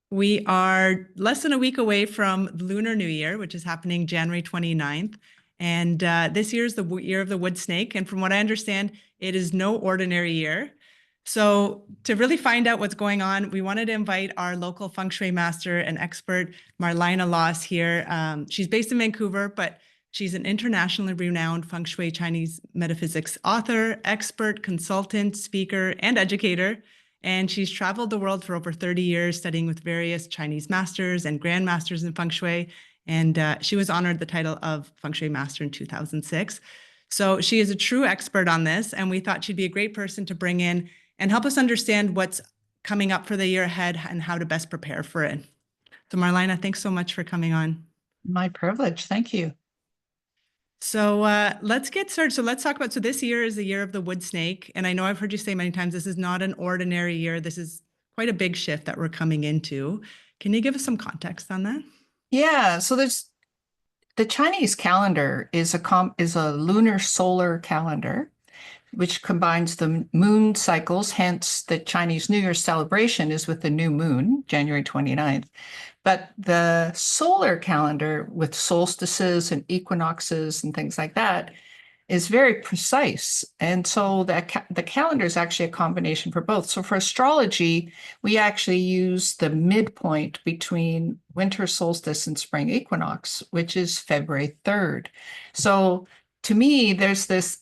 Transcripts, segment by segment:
We are less than a week away from Lunar New Year, which is happening January 29th. And this year is the year of the wood snake. And from what I understand, it is no ordinary year. So to really find out what's going on, we wanted to invite our local feng shui master and expert, Marlina Loss here. She's based in Vancouver, but she's an internationally renowned feng shui Chinese metaphysics author, expert, consultant, speaker, and educator. And she's traveled the world for over 30 years, studying with various Chinese masters and grandmasters in feng shui. And she was honored the title of Feng Shui Master in 2006. So she is a true expert on this, and we thought she'd be a great person to bring in and help us understand what's coming up for the year ahead and how to best prepare for it. So Marlina, thanks so much for coming on. My privilege. Thank you. So let's get started. So let's talk about, so this year is the year of the wood snake. And I know I've heard you say many times, this is not an ordinary year. This is quite a big shift that we're coming into. Can you give us some context on that? Yeah, so the Chinese calendar is a lunar solar calendar, which combines the moon cycles. Hence, the Chinese New Year celebration is with the new moon, January 29th. But the solar calendar with solstices and equinoxes and things like that is very precise. And so the calendar is actually a combination for both. So for astrology, we actually use the midpoint between winter solstice and spring equinox, which is February 3rd. So to me, there's this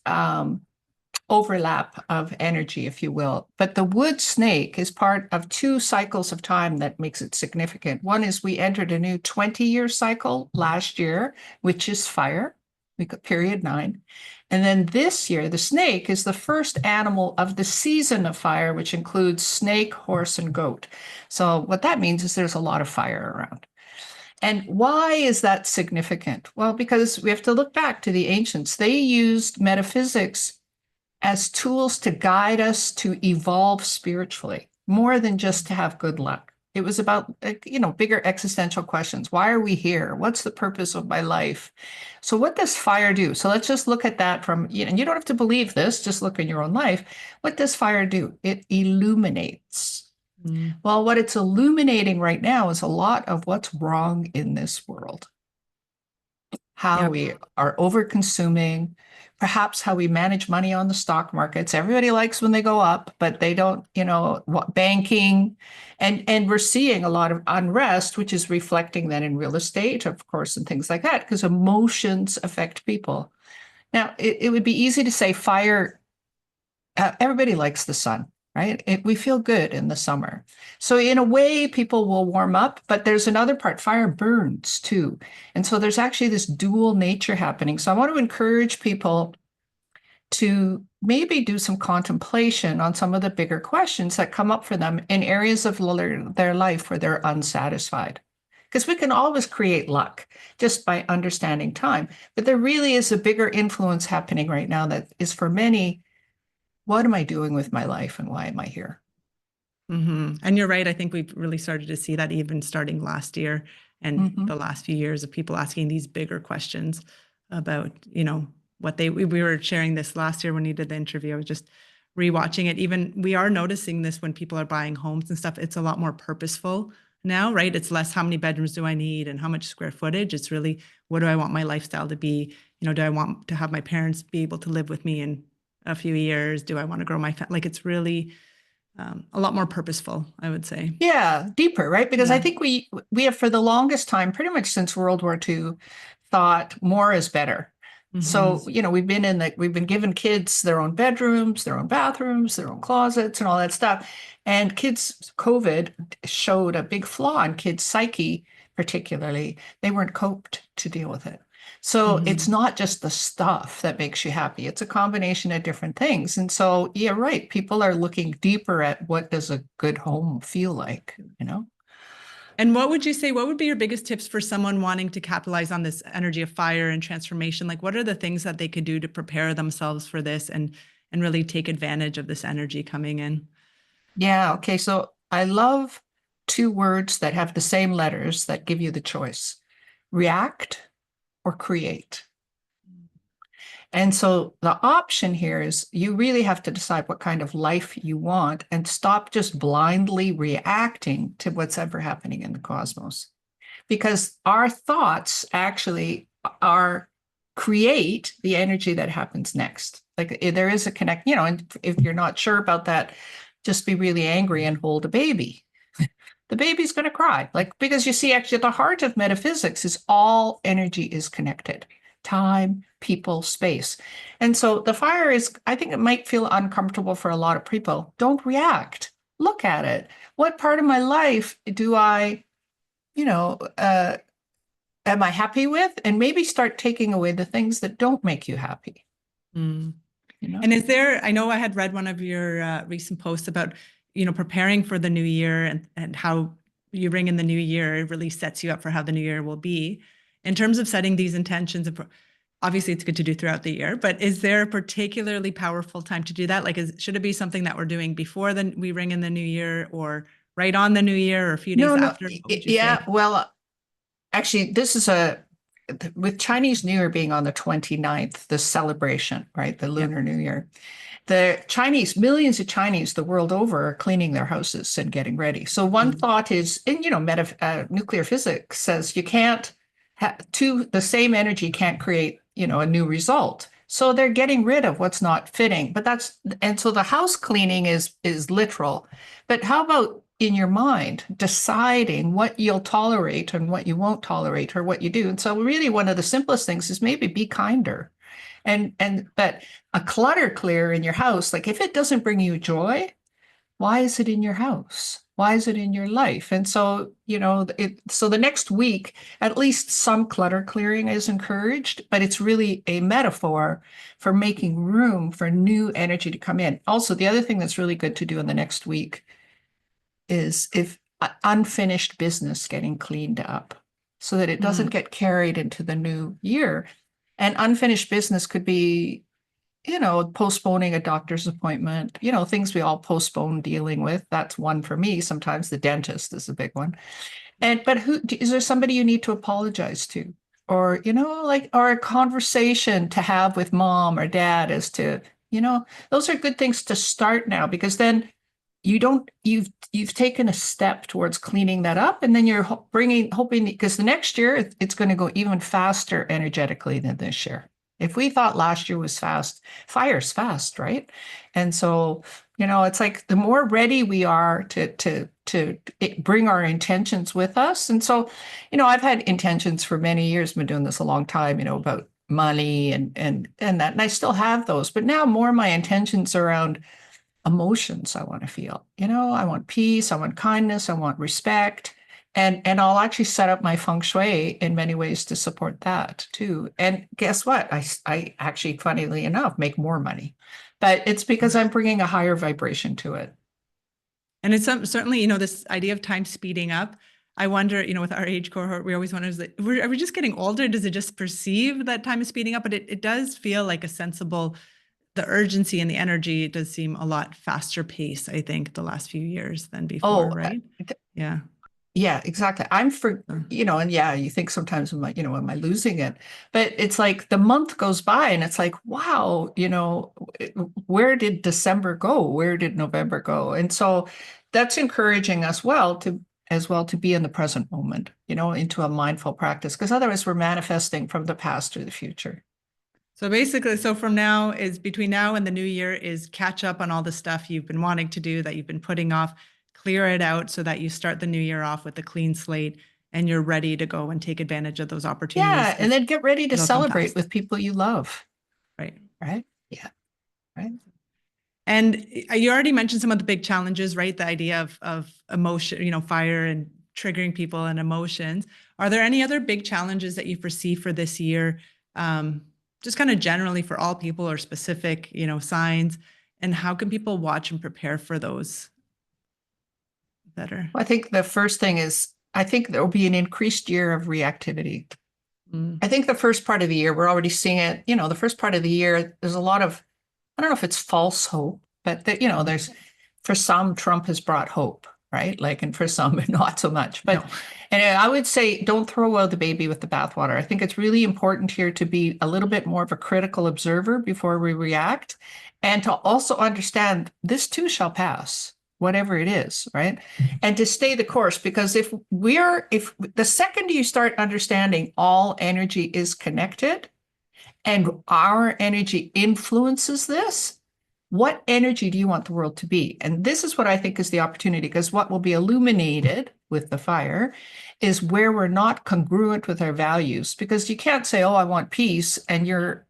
overlap of energy, if you will. But the wood snake is part of two cycles of time that makes it significant. One is we entered a new 20-year cycle last year, which is fire. We got period 9. And then this year, the snake is the first animal of the season of fire, which includes snake, horse, and goat. So what that means is there's a lot of fire around. And why is that significant? Well, because we have to look back to the ancients. They used metaphysics as tools to guide us to evolve spiritually, more than just to have good luck. It was about, bigger existential questions. Why are we here? What's the purpose of my life? So what does fire do? So let's just look at that from, and you don't have to believe this, just look in your own life. What does fire do? It illuminates. Well, what it's illuminating right now is a lot of what's wrong in this world. How we are over-consuming, perhaps how we manage money on the stock markets. Everybody likes when they go up, but they don't, banking. And we're seeing a lot of unrest, which is reflecting that in real estate, of course, and things like that, because emotions affect people. Now, it would be easy to say fire, everybody likes the sun, right? We feel good in the summer. So in a way, people will warm up, but there's another part, fire burns too. And so there's actually this dual nature happening. So I want to encourage people to maybe do some contemplation on some of the bigger questions that come up for them in areas of their life where they're unsatisfied. Because we can always create luck just by understanding time. But there really is a bigger influence happening right now that is for many, what am I doing with my life and why am I here? And you're right. I think we've really started to see that even starting last year and the last few years of people asking these bigger questions about, what we were sharing this last year when you did the interview. I was just rewatching it. Even we are noticing this when people are buying homes and stuff. It's a lot more purposeful now, right? It's less how many bedrooms do I need and how much square footage. It's really, what do I want my lifestyle to be? Do I want to have my parents be able to live with me in a few years? Do I want to grow my family? Like, it's really a lot more purposeful, I would say. Yeah, deeper, right? Because I think we have for the longest time, pretty much since World War II, thought more is better. So, we've been giving kids their own bedrooms, their own bathrooms, their own closets and all that stuff. And COVID showed a big flaw in kids' psyche, particularly. They weren't coped to deal with it. So it's not just the stuff that makes you happy. It's a combination of different things. And so, yeah, right. People are looking deeper at what does a good home feel like, And what would you say, what would be your biggest tips for someone wanting to capitalize on this energy of fire and transformation? Like, what are the things that they could do to prepare themselves for this and really take advantage of this energy coming in? Yeah. Okay. So I love two words that have the same letters that give you the choice: react or create. And so the option here is you really have to decide what kind of life you want and stop just blindly reacting to what's ever happening in the cosmos. Because our thoughts actually are create the energy that happens next. Like there is a connect, and if you're not sure about that, just be really angry and hold a baby. The baby's going to cry, like, because you see, actually, the heart of metaphysics is all energy is connected: time, people, space. And so the fire is, I think it might feel uncomfortable for a lot of people. Don't react. Look at it. What part of my life do I, am I happy with? And maybe start taking away the things that don't make you happy. Mm. And is there, I know I had read one of your recent posts about, preparing for the new year and how you ring in the new year really sets you up for how the new year will be. In terms of setting these intentions, obviously it's good to do throughout the year, but is there a particularly powerful time to do that? Like, should it be something that we're doing before we ring in the new year, or right on the new year, or a few days after? What would you say? Well, actually, this is with Chinese New Year being on the 29th, the celebration, right? The Lunar New Year. The Chinese, millions of Chinese the world over are cleaning their houses and getting ready. So one thought is, and nuclear physics says you can't the same energy can't create, a new result. So they're getting rid of what's not fitting. And so the house cleaning is literal. But how about in your mind, deciding what you'll tolerate and what you won't tolerate, or what you do? And so really one of the simplest things is maybe be kinder. But a clutter clear in your house, like if it doesn't bring you joy, why is it in your house? Why is it in your life? And so, so the next week, at least some clutter clearing is encouraged, but it's really a metaphor for making room for new energy to come in. Also, the other thing that's really good to do in the next week is if unfinished business getting cleaned up so that it doesn't get carried into the new year. And unfinished business could be, postponing a doctor's appointment, things we all postpone dealing with. That's one for me. Sometimes the dentist is a big one. But is there somebody you need to apologize to? Or, or a conversation to have with mom or dad as to, those are good things to start now, because then you've taken a step towards cleaning that up, and then you're hoping, because the next year it's going to go even faster energetically than this year. If we thought last year was fast, fire's fast, right? And so, it's like the more ready we are to bring our intentions with us. And so, I've had intentions for many years, been doing this a long time, about money and that, and I still have those, but now more my intentions around emotions I want to feel. I want peace, I want kindness, I want respect. And I'll actually set up my feng shui in many ways to support that too. And guess what? I actually, funnily enough, make more money, but it's because I'm bringing a higher vibration to it. And it's certainly, this idea of time speeding up. I wonder, with our age cohort, we always wonder, are we just getting older? Does it just perceive that time is speeding up? But it does feel like a sensible, the urgency and the energy does seem a lot faster pace, I think, the last few years than before, right? Yeah. Yeah, exactly. And you think sometimes, am I losing it? But it's like the month goes by and it's like, wow, where did December go? Where did November go? And so that's encouraging us to be in the present moment, into a mindful practice, because otherwise we're manifesting from the past to the future. So basically, from now between now and the new year is catch up on all the stuff you've been wanting to do that you've been putting off, clear it out so that you start the new year off with a clean slate and you're ready to go and take advantage of those opportunities. Yeah, and then get ready to celebrate with people you love. Right. Right. Yeah. Right. And you already mentioned some of the big challenges, right? The idea of emotion, fire and triggering people and emotions. Are there any other big challenges that you foresee for this year? Just kind of generally for all people, or specific, signs, and how can people watch and prepare for those better? Well, I think the first thing is, I think there will be an increased year of reactivity. I think the first part of the year, we're already seeing it, the first part of the year, there's a lot of, I don't know if it's false hope, but that, there's, for some, Trump has brought hope. right? Like, and for some, not so much. But, No. and I would say, don't throw out the baby with the bathwater. I think it's really important here to be a little bit more of a critical observer before we react, and to also understand this too shall pass, whatever it is, right? And to stay the course, because if the second you start understanding all energy is connected and our energy influences this, what energy do you want the world to be? And this is what I think is the opportunity, because what will be illuminated with the fire is where we're not congruent with our values. Because you can't say, oh, I want peace, and you're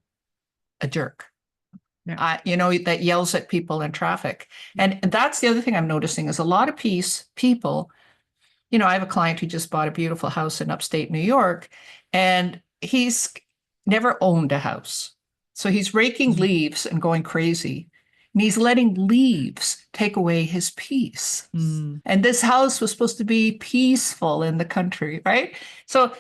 a jerk. Yeah. That yells at people in traffic. And that's the other thing I'm noticing is a lot of peace people. I have a client who just bought a beautiful house in upstate New York, and he's never owned a house. So he's raking leaves and going crazy. And he's letting leaves take away his peace. Mm. And this house was supposed to be peaceful in the country, right? So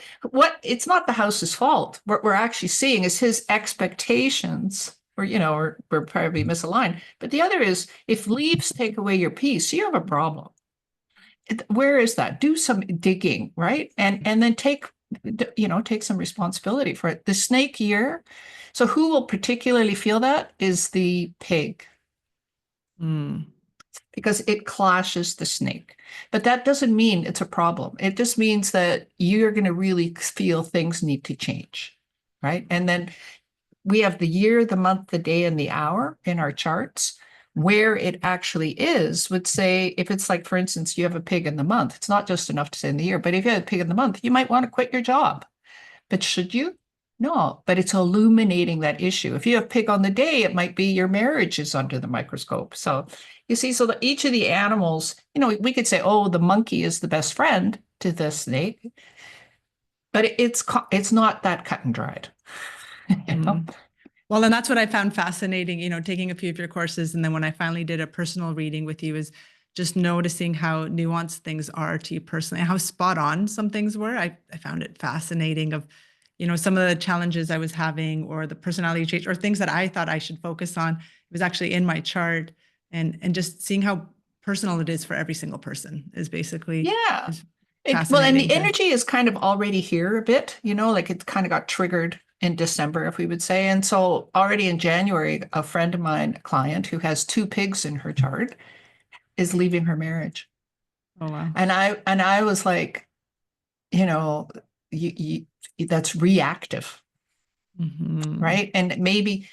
it's not the house's fault. What we're actually seeing is his expectations, or we're probably misaligned. But the other is, if leaves take away your peace, you have a problem. Where is that? Do some digging, right? And then take some responsibility for it. The snake year. So who will particularly feel that is the pig. Because it clashes the snake. But that doesn't mean it's a problem. It just means that you're going to really feel things need to change, right? And then we have the year, the month, the day, and the hour in our charts. Where it actually is would say, if it's like, for instance, you have a pig in the month, it's not just enough to say in the year, but if you have a pig in the month, you might want to quit your job. But should you? No, but it's illuminating that issue. If you have pig on the day, it might be your marriage is under the microscope. So you see, so that each of the animals, we could say, oh, the monkey is the best friend to the snake, but it's not that cut and dried. Well, and that's what I found fascinating, taking a few of your courses. And then when I finally did a personal reading with you, is just noticing how nuanced things are to you personally, how spot on some things were. I found it fascinating of, some of the challenges I was having, or the personality change, or things that I thought I should focus on. It was actually in my chart, and just seeing how personal it is for every single person is basically. Yeah. Is Well, and fascinating the energy is kind of already here a bit, like it kind of got triggered in December, if we would say. And so already in January, a friend of mine, a client who has 2 pigs in her chart, is leaving her marriage. Oh, wow. And I was like, that's reactive, right? And maybe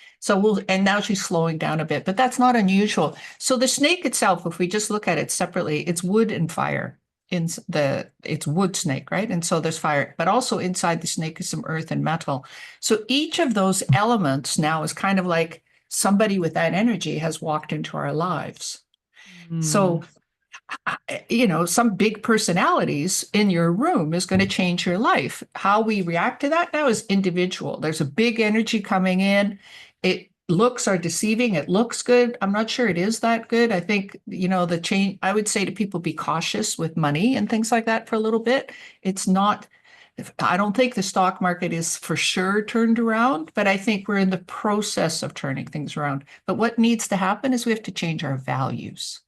and now she's slowing down a bit, but that's not unusual. So the snake itself, if we just look at it separately, it's wood and fire. It's wood snake, right? And so there's fire, but also inside the snake is some earth and metal. So each of those elements now is kind of like somebody with that energy has walked into our lives. So some big personalities in your room is going to change your life. How we react to that now is individual. There's a big energy coming in. Looks are deceiving. It looks good. I'm not sure it is that good. I think, the change, I would say to people, be cautious with money and things like that for a little bit. I don't think the stock market is for sure turned around, but I think we're in the process of turning things around. But what needs to happen is we have to change our values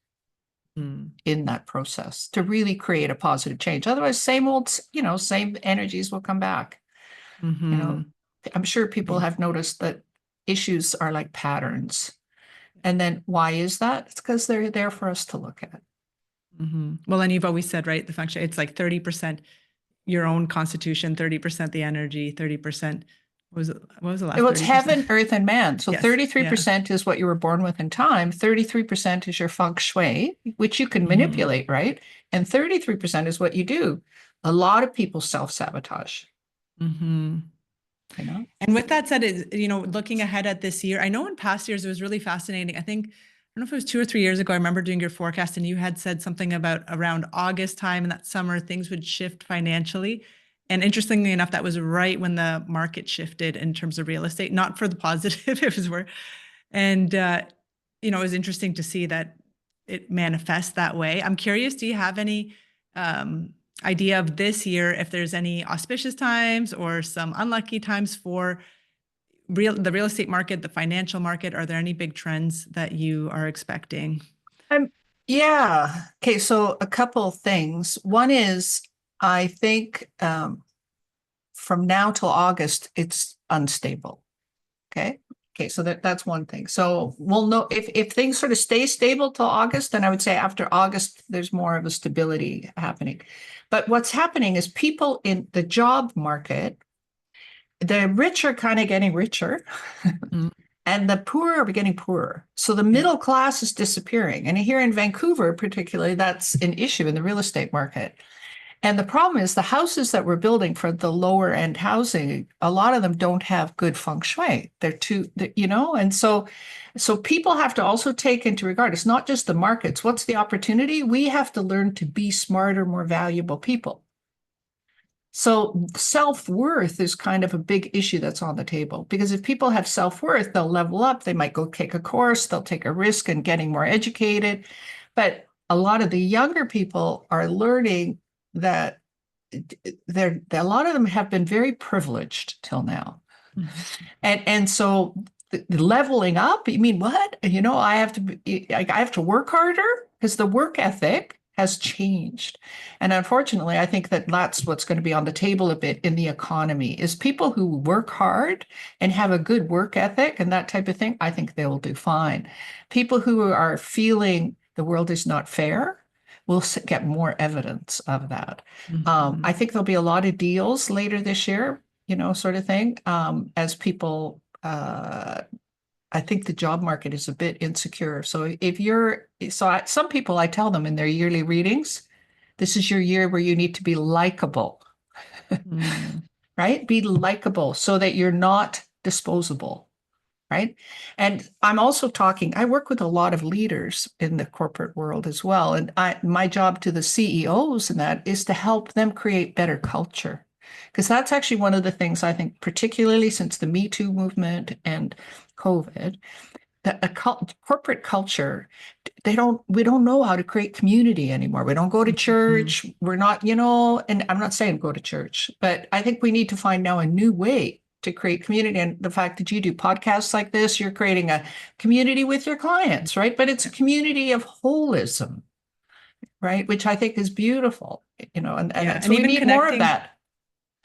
in that process to really create a positive change. Otherwise, same old, same energies will come back. I'm sure people have noticed that issues are like patterns. And then why is that? It's because they're there for us to look at. Well, and you've always said, right, the function, it's like 30% your own constitution, 30% the energy, 30%. What was the last? Well, it's 30%? heaven, earth, and man. So Yes, 33% is what you were born with in time. 33% is your feng shui, which you can manipulate, right? And 33% is what you do. A lot of people self-sabotage. And with that said, looking ahead at this year, I know in past years it was really fascinating. I don't know if it was 2 or 3 years ago, I remember doing your forecast and you had said something about around August time and that summer things would shift financially. And interestingly enough, that was right when the market shifted in terms of real estate, not for the positive, it was where, and it was interesting to see that it manifests that way. I'm curious, do you have any idea of this year, if there's any auspicious times or some unlucky times for the real estate market, the financial market? Are there any big trends that you are expecting? Yeah. Okay. So a couple things. One is, I think from now till August, it's unstable. Okay. Okay. So that's one thing. So we'll know if things sort of stay stable till August, then I would say after August, there's more of a stability happening. But what's happening is people in the job market, the rich are kind of getting richer. Mm, And the poor are getting poorer. So the yeah. middle class is disappearing. And here in Vancouver, particularly, that's an issue in the real estate market. And the problem is the houses that we're building for the lower end housing, a lot of them don't have good feng shui. They're too, and so people have to also take into regard, it's not just the markets. What's the opportunity? We have to learn to be smarter, more valuable people. So self-worth is kind of a big issue that's on the table because if people have self-worth, they'll level up. They might go take a course, they'll take a risk in getting more educated. But a lot of the younger people are learning that a lot of them have been very privileged till now. Mhm. And so the leveling up, you mean what? I have to work harder because the work ethic has changed. And unfortunately, I think that that's what's going to be on the table a bit in the economy is people who work hard and have a good work ethic and that type of thing, I think they will do fine. People who are feeling the world is not fair will get more evidence of that. I Mhm. think there'll be a lot of deals later this year, sort of thing. As people, I think the job market is a bit insecure. Some people, I tell them in their yearly readings, this is your year where you need to be likable, Mm. right? Be likable so that you're not disposable, right? And I'm also I work with a lot of leaders in the corporate world as well. And my job to the CEOs and that is to help them create better culture. Because that's actually one of the things I think, particularly since the Me Too movement and COVID, that corporate culture, we don't know how to create community anymore. We don't go to Mhm. church. We're not, and I'm not saying go to church, but I think we need to find now a new way to create community. And the fact that you do podcasts like this, you're creating a community with your clients, right? But it's a community of holism, right? Which I think is beautiful, Yeah, and and so we even need more of connecting. that.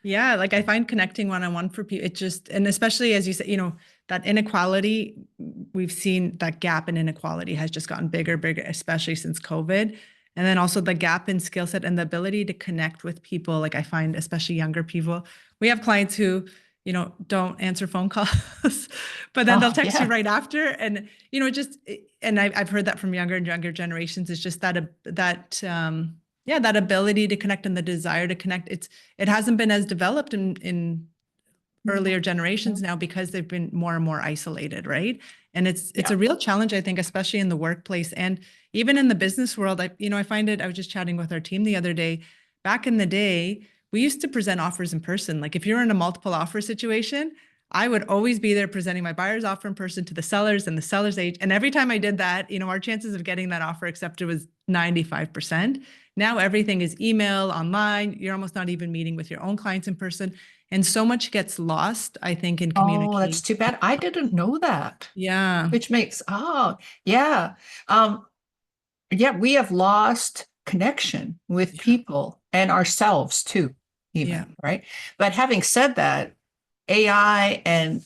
Yeah, like I find connecting one-on-one for people, it just, and especially as you said, that inequality, we've seen that gap in inequality has just gotten bigger, bigger, especially since COVID. And then also the gap in skill set and the ability to connect with people. Like I find, especially younger people, we have clients who, don't answer phone calls, but then they'll Oh, text you yeah. right after. And, and I've heard that from younger and younger generations. It's just yeah, that ability to connect and the desire to connect. It hasn't been as developed in earlier generations now because they've been more and more isolated, right? And it's Yeah. a real challenge, I think, especially in the workplace and even in the business world. I find it, I was just chatting with our team the other day. Back in the day, we used to present offers in person. Like if you're in a multiple offer situation, I would always be there presenting my buyer's offer in person to the sellers and the seller's agent. And every time I did that, our chances of getting that offer accepted was 95%. Now everything is email, online. You're almost not even meeting with your own clients in person. And so much gets lost, I think, in Oh, that's communication. too bad. I didn't know that, Yeah. which makes, oh, yeah. Um, Yeah, we have lost connection with Yeah. people and ourselves too, Yeah. even, right? But having said that, AI and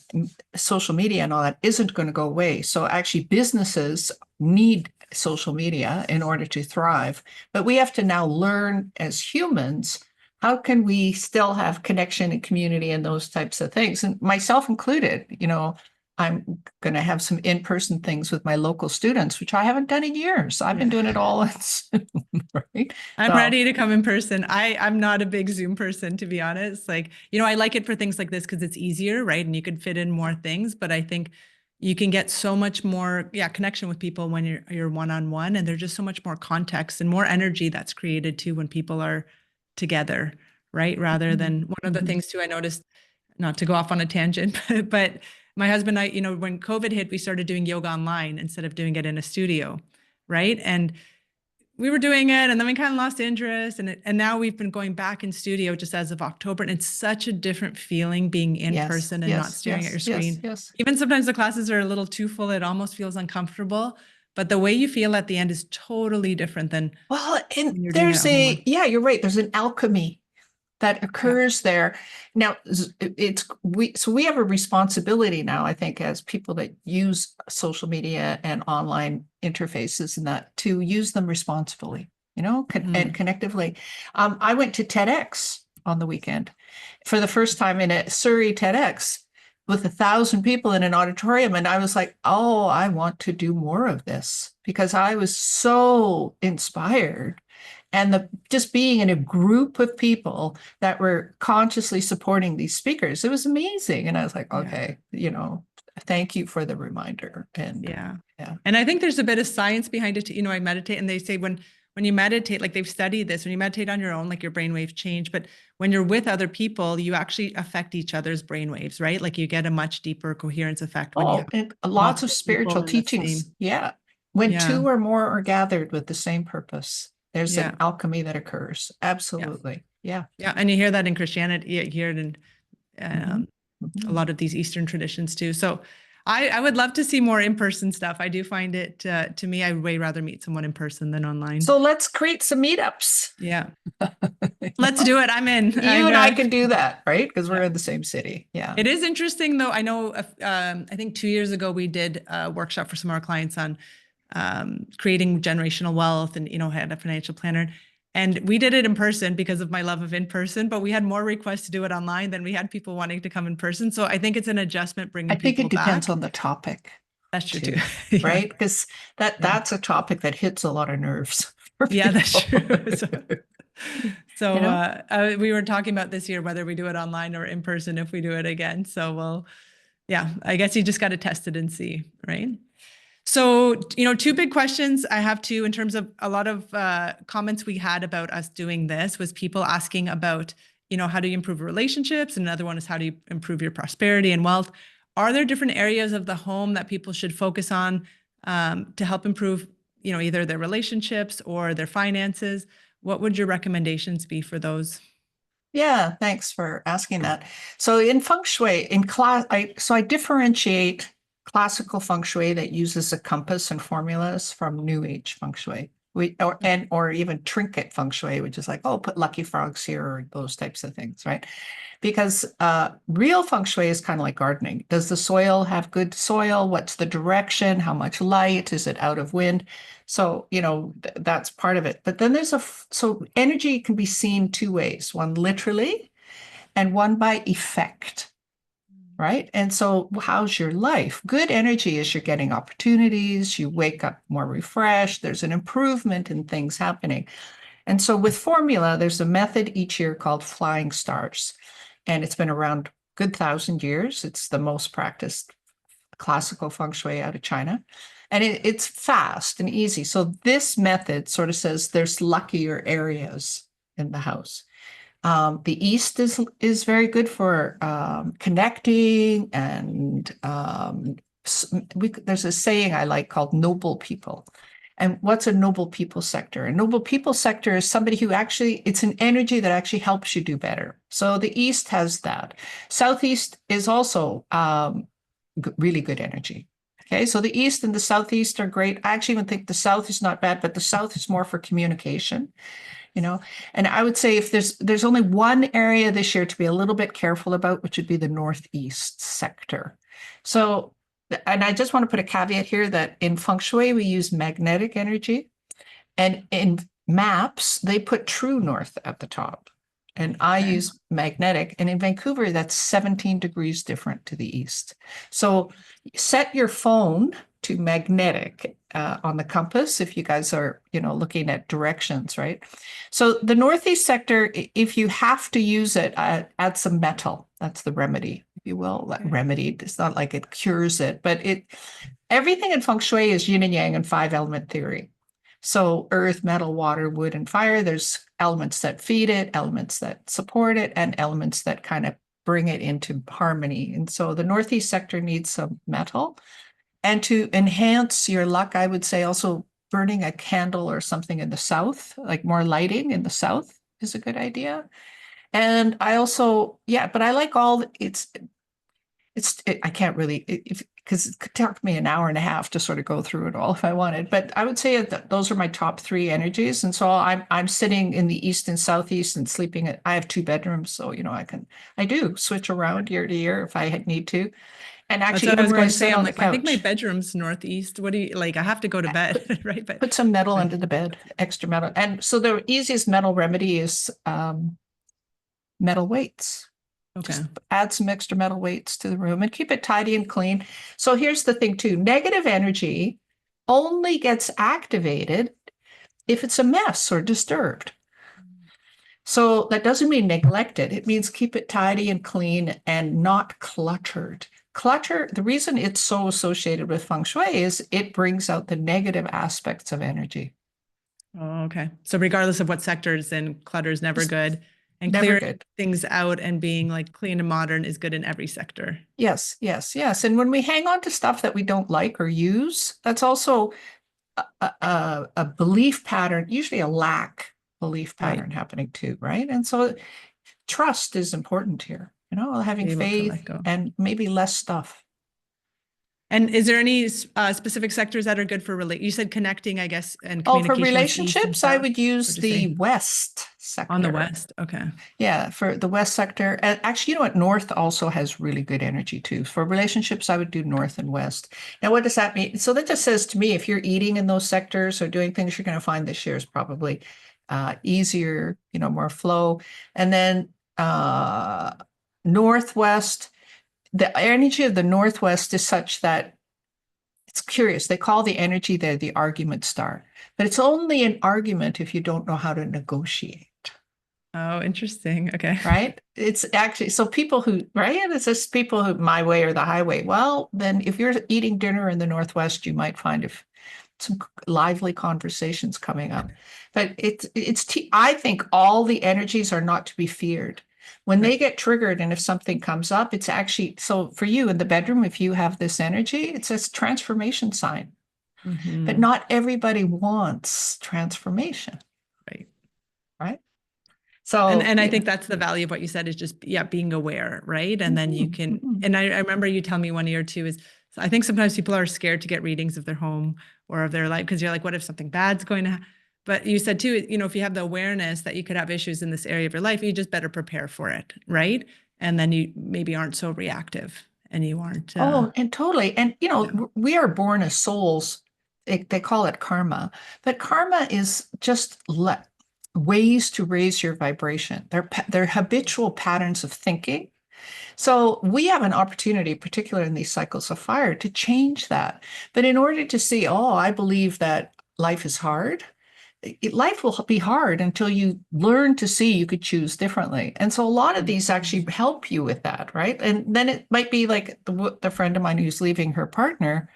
social media and all that isn't going to go away. So actually, businesses need social media in order to thrive. But we have to now learn as humans, how can we still have connection and community and those types of things? And myself included, I'm going to have some in-person things with my local students, which I haven't done in years. I've been Yeah. doing it all on Zoom, right? I'm So, ready to come in person. I'm not a big Zoom person, to be honest. Like, I like it for things like this because it's easier, right? And you could fit in more things, but I think you can get so much more, yeah, connection with people when you're one-on-one, and there's just so much more context and more energy that's created too when people are together, right? Rather than one of the mhm. things too, I noticed, not to go off on a tangent, but my husband and I, when COVID hit, we started doing yoga online instead of doing it in a studio, right? And we were doing it and then we kind of lost interest and now we've been going back in studio just as of October, and it's such a different feeling being in Yes, person and not yes, staring at yes, your yes, screen. yes. Even sometimes the classes are a little too full, it almost feels uncomfortable, but the way you feel at the end is totally different than Well, and when you're doing it at home. yeah, you're right. There's an alchemy that occurs there. Now, we have a responsibility now, I think, as people that use social media and online interfaces and that, to use them responsibly, and connectively. I went to TEDx on the weekend for the first time in a Surrey TEDx with 1,000 people in an auditorium. And I was like, oh, I want to do more of this because I was so inspired. And just being in a group of people that were consciously supporting these speakers, it was amazing. And I was like, okay, thank you for the reminder. And yeah. And I think there's a bit of science behind it. I meditate, and they say when you meditate, like they've studied this, when you meditate on your own, like your brainwaves change. But when you're with other people, you actually affect each other's brainwaves, right? Like you get a much deeper coherence effect when you have and lots of spiritual teachings. Yeah. When two or more are gathered with the same purpose, there's an alchemy that occurs. Absolutely. Yeah. And you hear that in Christianity, you hear it in a lot of these Eastern traditions too. So I would love to see more in-person stuff. I do find it, to me, I would way rather meet someone in person than online. So let's create some meetups. Yeah. Let's do it. I'm in. You and I can do that, right? Because we're in the same city. Yeah. It is interesting though. I know, I think 2 years ago, we did a workshop for some of our clients on creating generational wealth, and, had a financial planner. And we did it in person because of my love of in person, but we had more requests to do it online than we had people wanting to come in person. So I think it's an adjustment bringing people back. I think it depends on the topic. That's true too. Right? Because that's a topic that hits a lot of nerves. Yeah, that's true. So we were talking about this year, whether we do it online or in person, if we do it again. So I guess you just got to test it and see, right? So, two big questions I have too, in terms of a lot of comments we had about us doing this, was people asking about, how do you improve relationships? And another one is, how do you improve your prosperity and wealth? Are there different areas of the home that people should focus on to help improve, either their relationships or their finances? What would your recommendations be for those? Yeah, thanks for asking that. So in feng shui, I differentiate classical feng shui that uses a compass and formulas from new age feng shui, or even trinket feng shui, which is like, put lucky frogs here, or those types of things, right? Because real feng shui is kind of like gardening. Does the soil have good soil? What's the direction? How much light? Is it out of wind? So, that's part of it. But then so energy can be seen two ways, one literally and one by effect. Right. And so how's your life? Good energy is you're getting opportunities, you wake up more refreshed, there's an improvement in things happening. And so with formula, there's a method each year called flying stars. And it's been around a good 1,000 years. It's the most practiced classical feng shui out of China. And it's fast and easy. So this method sort of says there's luckier areas in the house. The East is very good for connecting, and there's a saying I like called noble people. And what's a noble people sector? A noble people sector is somebody who it's an energy that actually helps you do better. So the East has that. Southeast is also really good energy. Okay, so the East and the Southeast are great. I actually even think the South is not bad, but the South is more for communication. And I would say if there's only one area this year to be a little bit careful about, which would be the Northeast sector. So, and I just want to put a caveat here that in feng shui, we use magnetic energy, and in maps, they put true north at the top, and I use magnetic. And in Vancouver, that's 17 degrees different to the east. So set your phone to magnetic on the compass if you guys are, looking at directions, right? So the Northeast sector, if you have to use it, add some metal. That's the remedy, if you will. Remedy. It's not like it cures it, but everything in feng shui is yin and yang and 5-element theory. So earth, metal, water, wood, and fire, there's elements that feed it, elements that support it, and elements that kind of bring it into harmony. And so the Northeast sector needs some metal. And to enhance your luck, I would say also burning a candle or something in the South, like more lighting in the South is a good idea. And I also, but I like I can't really, because it could take me an hour and a half to sort of go through it all if I wanted. But I would say that those are my top three energies. And so I'm sitting in the east and southeast and sleeping I have 2 bedrooms. So, I do switch around year to year if I need to. And That's actually, what I even was where I going to say. sit I'm on the like, I think my couch, bedroom's northeast. What do you like? I have to go to bed, right? put some metal under the bed, extra metal. And so the easiest metal remedy is metal weights. Okay. Just add some extra metal weights to the room and keep it tidy and clean. So here's the thing too, negative energy only gets activated if it's a mess or disturbed. So that doesn't mean neglect it. It means keep it tidy and clean and not cluttered. Clutter, the reason it's so associated with feng shui is it brings out the negative aspects of energy. Oh, okay. So regardless of what sector it's in, clutter is never good. And Never clearing good. things out and being like clean and modern is good in every sector. Yes, yes, yes. And when we hang on to stuff that we don't like or use, that's also a belief pattern, usually a lack belief pattern happening too, right? And so trust is important here, having Be able to let faith go. and maybe less stuff. And is there any specific sectors that are good for you said connecting, I guess, and Oh, for communication was east and relationships, I south? would use What'd you the say? west sector. On the west. Okay. Yeah, for the west sector. And actually, north also has really good energy too. For relationships, I would do north and west. Now, what does that mean? So that just says to me, if you're eating in those sectors or doing things, you're going to find this year is probably easier, more flow. And then northwest, the energy of the northwest is such that it's curious. They call the energy there the argument star, but it's only an argument if you don't know how to negotiate. Oh, interesting. Okay. Right? It's actually, so people who, right? It's just people who, my way or the highway. Well, then if you're eating dinner in the Northwest, you might find some lively conversations coming up. But I think all the energies are not to be feared. When they get triggered and if something comes up, it's actually, so for you in the bedroom, if you have this energy, it's a transformation sign. But not everybody wants transformation. Right. Right? So, and I think that's the value of what you said is just, being aware, right? And then you can, and I remember you tell me one year too is, I think sometimes people are scared to get readings of their home or of their life because you're like, what if something bad's going to happen? But you said too, if you have the awareness that you could have issues in this area of your life, you just better prepare for it, right? And then you maybe aren't so reactive and you aren't. Oh, and totally. And, we are born as souls. They call it karma, but karma is just ways to raise your vibration. They're habitual patterns of thinking. So we have an opportunity, particularly in these cycles of fire, to change that. But in order to see, I believe that life is hard, life will be hard until you learn to see you could choose differently. And so a lot of these actually help you with that, right? And then it might be like the friend of mine who's leaving her partner,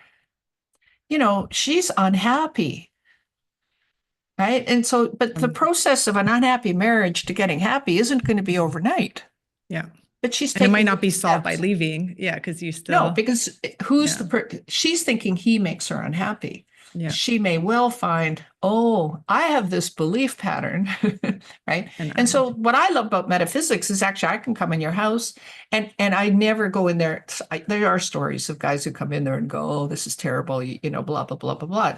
she's unhappy, right? And so, but the process of an unhappy marriage to getting happy isn't going to be overnight. Yeah. But she's and it might taking not be solved by steps. leaving. Yeah, because you still. No, because she's thinking he makes her unhappy. Yeah. She may well find, I have this belief pattern, right? And so what I love about metaphysics is actually I can come in your house and I never go in there. There are stories of guys who come in there and go, oh, this is terrible, blah, blah, blah, blah, blah.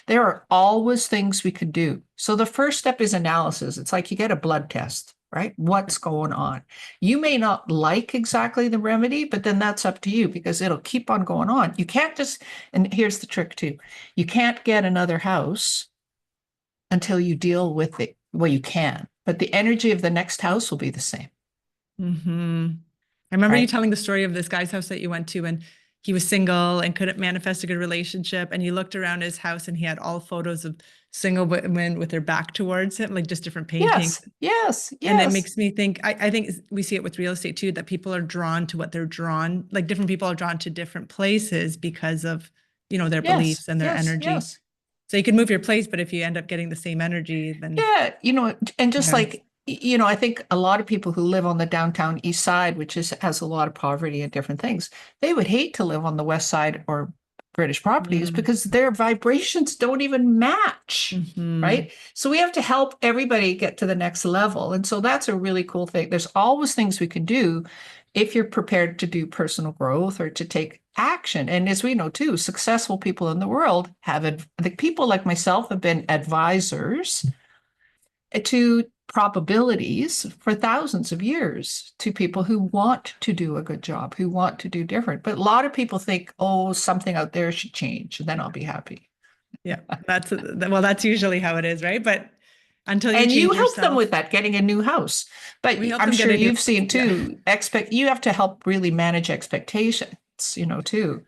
There are always things we could do. So the first step is analysis. It's like you get a blood test. Right? What's going on? You may not like exactly the remedy, but then that's up to you because it'll keep on going on. You can't just, and here's the trick too, you can't get another house until you deal with it. Well, you can, but the energy of the next house will be the same. I remember you telling the story of this guy's house that you went to and he was single and couldn't manifest a good relationship. And you looked around his house and he had all photos of single women with their back towards him, like just different paintings. Yes. And it makes me think, I think we see it with real estate too, that people are drawn to what they're drawn, like different people are drawn to different places because of, their beliefs and their energy. So you can move your place, but if you end up getting the same energy, then. Yeah, and just like, I think a lot of people who live on the downtown east side, which has a lot of poverty and different things, they would hate to live on the west side or British properties because their vibrations don't even match, right? So we have to help everybody get to the next level. And so that's a really cool thing. There's always things we can do if you're prepared to do personal growth or to take action. And as we know too, successful people in the world the people like myself have been advisors to probabilities for thousands of years to people who want to do a good job, who want to do different. But a lot of people think, oh, something out there should change, and then I'll be happy. Yeah, that's usually how it is, right? But until you And you change help them yourself, with that, getting a new house. But we help I'm them get sure a new you've seen house. Yeah. too, you have to help really manage expectations, too.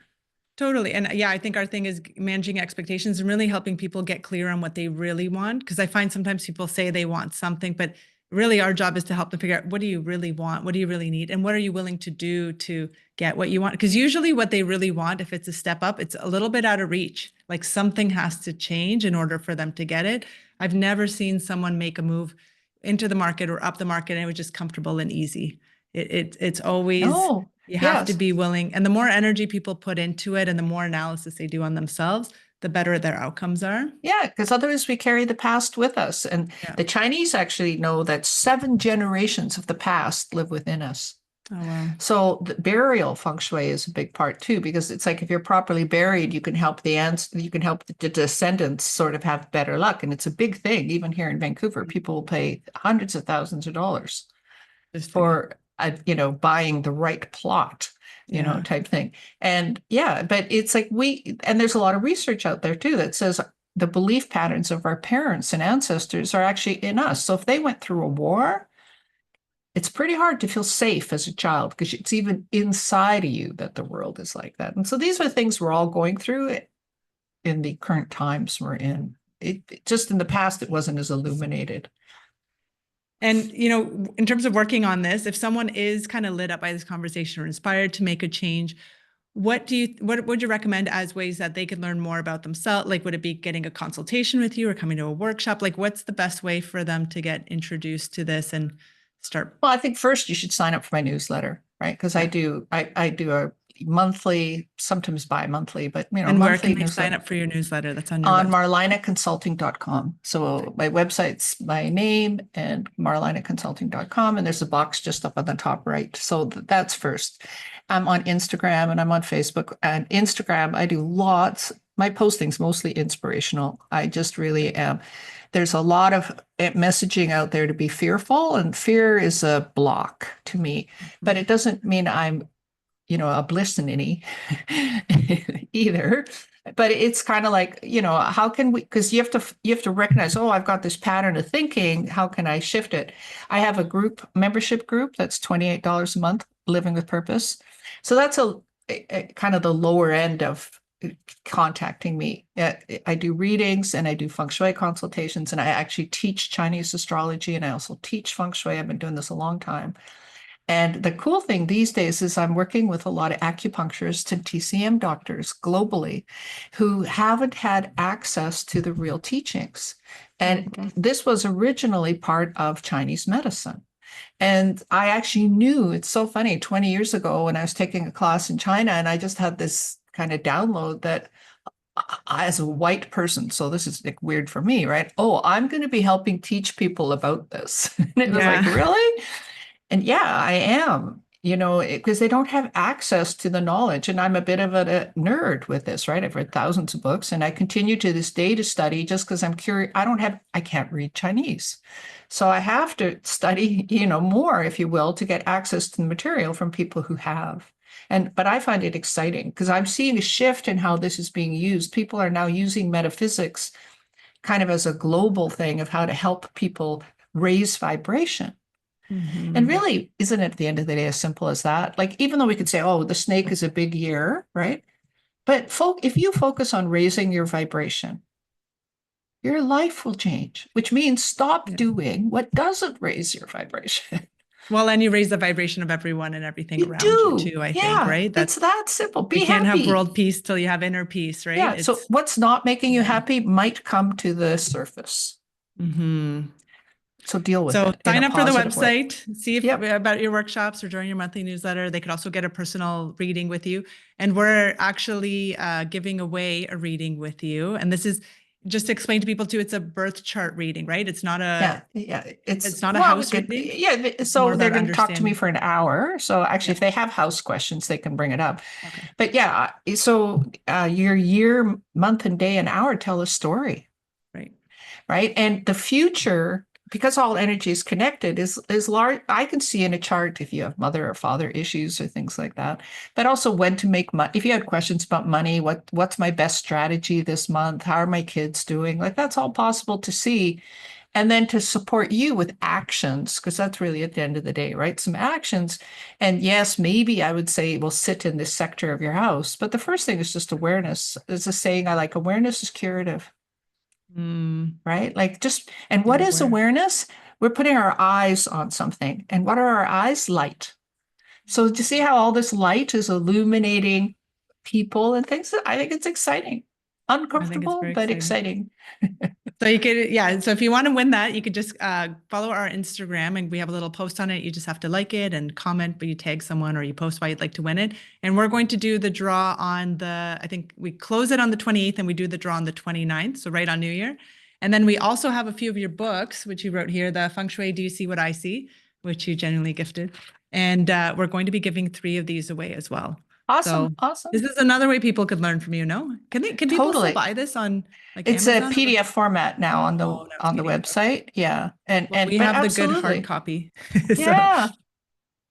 Totally. And yeah, I think our thing is managing expectations and really helping people get clear on what they really want. Because I find sometimes people say they want something, but really our job is to help them figure out, what do you really want? What do you really need? And what are you willing to do to get what you want? Because usually what they really want, if it's a step up, it's a little bit out of reach. Like something has to change in order for them to get it. I've never seen someone make a move into the market or up the market and it was just comfortable and easy. It's always, Oh, you have to yes. be willing. And the more energy people put into it and the more analysis they do on themselves, the better their outcomes are. Yeah, because otherwise we carry the past with us. And Yeah. the Chinese actually know that 7 generations of the past live within us. Oh, wow. So the burial feng shui is a big part too, because it's like if you're properly buried, you can help the descendants sort of have better luck. And it's a big thing. Even here in Vancouver, people will pay hundreds of thousands of dollars for buying the right plot, type thing. And yeah, but it's like and there's a lot of research out there too that says the belief patterns of our parents and ancestors are actually in us. So if they went through a war, it's pretty hard to feel safe as a child because it's even inside of you that the world is like that. And so these are things we're all going through in the current times we're in. Just in the past, it wasn't as illuminated. And, in terms of working on this, if someone is kind of lit up by this conversation or inspired to make a change, what would you recommend as ways that they could learn more about themselves? Like, would it be getting a consultation with you or coming to a workshop? Like, what's the best way for them to get introduced to this and start? Well, I think first you should sign up for my newsletter, right? Because I do a monthly, sometimes bi-monthly, but and monthly where can they newsletter. sign up for your newsletter? That's on your website. marlinaconsulting.com. So my website's my name and marlinaconsulting.com, and there's a box just up on the top right. So that's first. I'm on Instagram and I'm on Facebook. And Instagram, I do lots. My posting's mostly inspirational. I just really am. There's a lot of messaging out there to be fearful, and fear is a block to me, but it doesn't mean I'm a blissinity either. But it's kind of like, how can we, because you have to recognize, oh, I've got this pattern of thinking. How can I shift it? I have a membership group that's $28 a month, Living with Purpose. So that's a kind of the lower end of contacting me. I do readings and I do feng shui consultations, and I actually teach Chinese astrology, and I also teach feng shui. I've been doing this a long time. And the cool thing these days is I'm working with a lot of acupuncturists and TCM doctors globally who haven't had access to the real teachings. And this was originally part of Chinese medicine. And I actually knew, it's so funny, 20 years ago when I was taking a class in China, and I just had this kind of download that as a white person, so this is like weird for me, right? Oh, I'm going to be helping teach people about this. And it was like, really? And yeah, I am, because they don't have access to the knowledge. And I'm a bit of a nerd with this, right? I've read thousands of books, and I continue to this day to study just because I'm curious. I can't read Chinese. So I have to study, more, if you will, to get access to the material from people who have. But I find it exciting because I'm seeing a shift in how this is being used. People are now using metaphysics kind of as a global thing of how to help people raise vibration. And really, isn't it at the end of the day as simple as that? Like, even though we could say, oh, the snake is a big year, right? But if you focus on raising your vibration, your life will change, which means stop doing what doesn't raise your vibration. Well, and you raise the vibration of everyone and everything around you too, I think, right? It's that simple. You can't have world peace till you have inner peace, right? Yeah. So what's not making you happy might come to the surface. So deal with it. So sign up for the website, see about your workshops or join your monthly newsletter. They could also get a personal reading with you. And we're actually giving away a reading with you. And this is just to explain to people too, it's a birth chart reading, right? It's not a, Yeah. it's not a Well, house reading. yeah. It's more So they're about going to talk to me understanding. for an hour. So actually, Yeah. if they have house questions, they can bring it up. Okay. But yeah, so your year, month, and day and hour tell a story, Right. right? And the future, because all energy is connected, is large. I can see in a chart if you have mother or father issues or things like that, but also when to make money. If you had questions about money, what's my best strategy this month? How are my kids doing? Like that's all possible to see. And then to support you with actions, because that's really at the end of the day, right? Some actions. And yes, maybe I would say will sit in this sector of your house. But the first thing is just awareness. There's a saying I like, awareness is curative, right? Like just, and what Being is aware. awareness? We're putting our eyes on something. And what are our eyes? Light. So to see how all this light is illuminating people and things, I think it's exciting. I think it's Uncomfortable, very but exciting. exciting. So you could, yeah. So if you want to win that, you could just follow our Instagram and we have a little post on it. You just have to like it and comment, but you tag someone or you post why you'd like to win it. And we're going to do the draw on I think we close it on the 28th and we do the draw on the 29th. So right on New Year. And then we also have a few of your books, which you wrote here, the Feng Shui, Do You See What I See, which you genuinely gifted. And we're going to be giving 3 of these away as well. So Awesome. this is another way people could learn from you, no? Can people still Totally. buy this on like It's a Amazon? PDF format now on Oh, now it's on the PDF. Okay. website. Yeah. Well, we But have the good hard absolutely. copy. So Yeah.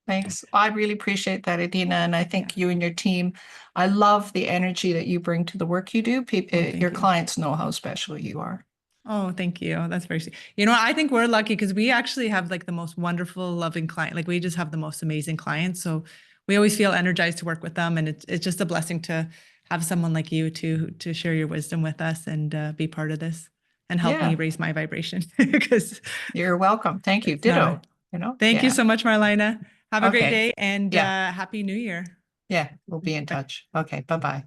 Thanks. I really appreciate that, Adina. And I yeah. think you and your team, I love the energy that you bring to the work you do. Oh, Your thank you. clients know how special you are. Oh, thank you. That's very sweet. You know, I think we're lucky because we actually have like the most wonderful, loving client. Like we just have the most amazing clients. So we always feel energized to work with them. And it's just a blessing to have someone like you to share your wisdom with us and be part of this and help me Yeah. raise my vibration because You're welcome. Thank you. it's not a, Ditto. You know? thank you Yeah. so much, Marlena. Have a great Okay. day and Yeah. Happy New Year. Yeah. We'll be in Bye. touch. Okay. Bye-bye.